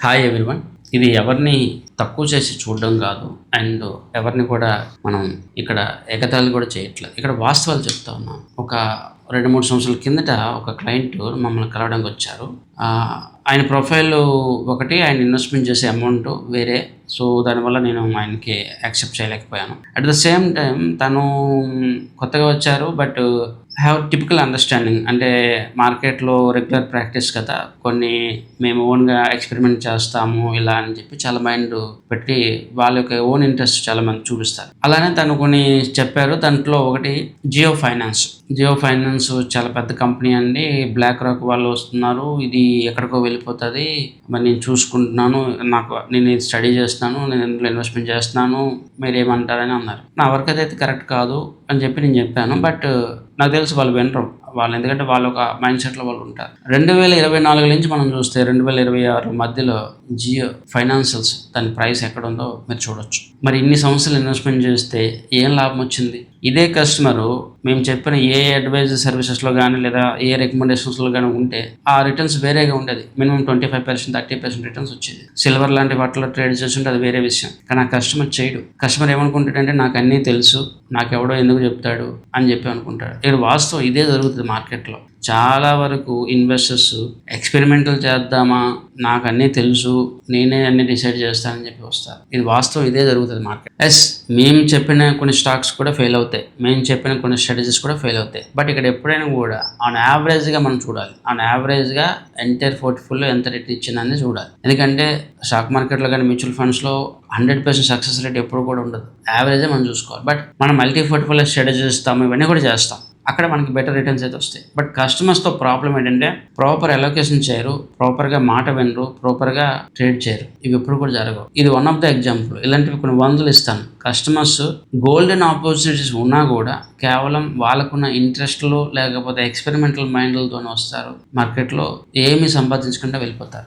Hi everyone. ఇది ఎవరిని తక్కువ చేసి చూడడం కాదు. అండ్ ఎవరిని కూడా మనం ఇక్కడ ఎగతాళి కూడా చేయట్లేదు. ఇక్కడ వాస్తవాలు చెప్తా ఉన్నాం. ఒక 2-3 సంవత్సరాల కిందట ఒక క్లయింట్ మమ్మల్ని కలవడానికి వచ్చారు. ఆయన ప్రొఫైల్ ఒకటి, ఆయన ఇన్వెస్ట్మెంట్ చేసే అమౌంట్ వేరే. సో దానివల్ల నేను ఆయనకి యాక్సెప్ట్ చేయలేకపోయాను. అట్ ద సేమ్ టైం తను కొత్తగా వచ్చారు, బట్ హ్యావ్ టిపికల్ అండర్స్టాండింగ్. అంటే మార్కెట్లో రెగ్యులర్ ప్రాక్టీస్ కదా, కొన్ని మేము ఓన్గా ఎక్స్పెరిమెంట్ చేస్తాము ఇలా అని చెప్పి చాలా మైండ్ పెట్టి వాళ్ళ యొక్క ఓన్ ఇంట్రెస్ట్ చాలా మంది చూపిస్తారు. అలానే తను కొన్ని చెప్పారు. దాంట్లో ఒకటి జియో ఫైనాన్స్ చాలా పెద్ద కంపెనీ అండి, బ్లాక్ రాక్ వాళ్ళు వస్తున్నారు, ఇది ఎక్కడికో వెళ్ళిపోతుంది, మరి నేను చూసుకుంటున్నాను, నేను ఇది స్టడీ చేస్తున్నాను, నేను ఇందులో ఇన్వెస్ట్మెంట్ చేస్తున్నాను, మీరు ఏమంటారని అన్నారు. నా వర్క్ అయితే కరెక్ట్ కాదు అని చెప్పి నేను చెప్పాను. బట్ నాకు తెలుసు వాళ్ళు వినరు. ఎందుకంటే వాళ్ళు ఒక మైండ్ సెట్లో వాళ్ళు ఉంటారు. 2024 నుంచి మనం చూస్తే 2026 మధ్యలో జియో ఫైనాన్షియల్స్ దాని ప్రైస్ ఎక్కడ ఉందో మీరు చూడొచ్చు. మరి ఇన్ని సంవత్సరాలు ఇన్వెస్ట్మెంట్ చేస్తే ఏం లాభం వచ్చింది? ఇదే కస్టమరు మేము చెప్పిన ఏ అడ్వైజ్ సర్వీసెస్లో కానీ లేదా ఏ రికమెండేషన్స్లో కానీ ఉంటే ఆ రిటర్న్స్ వేరేగా ఉండేది. మినిమం 25%, 30% రిటర్న్స్ వచ్చేది. సిల్వర్ లాంటి వాటిలో ట్రేడ్ చేస్తుంటే అది వేరే విషయం. కానీ ఆ కస్టమర్ చేయడు. కస్టమర్ ఏమనుకుంటాడంటే నాకు అన్నీ తెలుసు, నాకెవడో ఎందుకు చెప్తాడు అని చెప్పి అనుకుంటాడు. ఇక్కడ వాస్తవం ఇదే జరుగుతుంది మార్కెట్లో. చాలా వరకు ఇన్వెస్టర్స్ ఎక్స్పెరిమెంటల్ చేద్దామా, నాకు అన్నీ తెలుసు, నేనే అన్ని డిసైడ్ చేస్తానని చెప్పి వస్తారు. ఇది వాస్తవం ఇదే జరుగుతుంది మార్కెట్. మేము చెప్పిన కొన్ని స్టాక్స్ కూడా ఫెయిల్ అవుతాయి, మేము చెప్పిన కొన్ని స్ట్రాటజీస్ కూడా ఫెయిల్ అవుతాయి. బట్ ఇక్కడ ఎప్పుడైనా కూడా ఆన్ యావరేజ్గా మనం చూడాలి. ఆన్ యావరేజ్గా ఎంటైర్ పోర్ట్ఫోలియో ఎంత రేట్ ఇచ్చిందని చూడాలి. ఎందుకంటే స్టాక్ మార్కెట్లో కానీ మ్యూచువల్ ఫండ్స్లో 100% సక్సెస్ రేట్ ఎప్పుడు కూడా ఉండదు. యావరేజే మనం చూసుకోవాలి. బట్ మనం మల్టీ పోర్ట్ఫోలియో స్ట్రాటజీ ఇస్తాము, ఇవన్నీ కూడా చేస్తాం. అక్కడ మనకి బెటర్ రిటర్న్స్ అయితే వస్తాయి. బట్ కస్టమర్స్తో ప్రాబ్లం ఏంటంటే ప్రాపర్ అలొకేషన్ చేయరు, ప్రాపర్గా మాట వినరు, ప్రాపర్గా ట్రేడ్ చేయరు. ఇవి ఎప్పుడు కూడా జరగవు. ఇది వన్ ఆఫ్ ద ఎగ్జాంపుల్. ఇలాంటివి కొన్ని 100 ఇస్తాను. కస్టమర్స్ గోల్డెన్ ఆపర్చునిటీస్ ఉన్నా కూడా కేవలం వాళ్ళకున్న ఇంట్రెస్ట్లు లేకపోతే ఎక్స్పెరిమెంటల్ మైండ్లతోనే వస్తారు. మార్కెట్లో ఏమీ సంపాదించకుండా వెళ్ళిపోతారు.